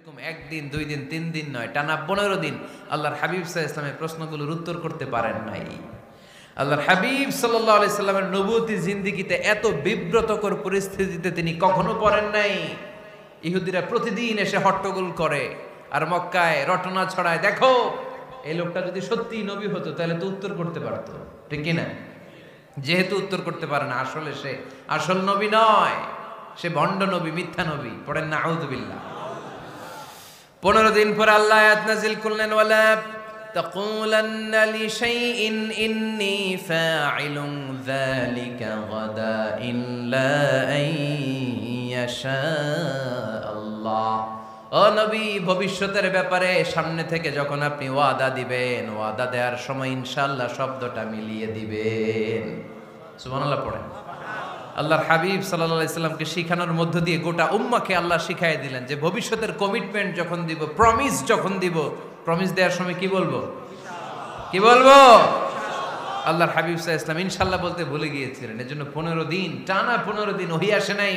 এরকম একদিন, 2 দিন, 3 দিন নয়, টানা 15 দিন আল্লাহর হাবিব সাল্লাল্লাহু আলাইহি ওয়াসাল্লামের প্রশ্নগুলোর উত্তর করতে পারেন নাই। আল্লাহর হাবিব সাল্লাল্লাহু আলাইহি সাল্লামের নবুয়তি জিন্দেগিতে এত বিব্রতকর পরিস্থিতিতে তিনি কখনো পড়েন নাই। ইহুদিরা প্রতিদিন এসে হট্টগোল করে আর মক্কায় রটনা ছড়ায়, দেখো এই লোকটা যদি সত্যিই নবী হতো তাহলে তো উত্তর করতে পারতো, ঠিক কি না? যেহেতু উত্তর করতে পারে না, আসলে সে আসল নবী নয়, সে ভণ্ড নবী, মিথ্যা নবী। পড়েন না আউযুবিল্লাহ। 15 দিন পর আল্লাহ আয়াত নাযিল করলেন, ওয়ালা তাকুলান্না লিশাইইন ইন্নী ফাইলুন যালিকা গাদা ইল্লা আইয়াশা আল্লাহ। ও নবী, ভবিষ্যতের ব্যাপারে সামনে থেকে যখন আপনি ওয়াদা দিবেন, ওয়াদা দেওয়ার সময় ইনশাআল্লাহ শব্দটা মিলিয়ে দিবেন। সুবহানাল্লাহ পড়েন। আল্লাহর হাবিব সাল্লাল্লাহু আলাইহি সাল্লামকে শিখানোর মধ্য দিয়ে গোটা উম্মাহকে আল্লাহ শিখাই দিলেন যে ভবিষ্যতের কমিটমেন্ট যখন দিব, প্রমিস যখন দিব, প্রমিস দেওয়ার সময় কি বলবো? কি বলবো? আল্লাহর হাবিব সাল্লাল্লাহু আলাইহি সাল্লাম ইনশাআল্লাহ বলতে ভুলে গিয়েছিলেন। এজন্য 15 দিন টানা 15 দিন ওহী আসে নাই।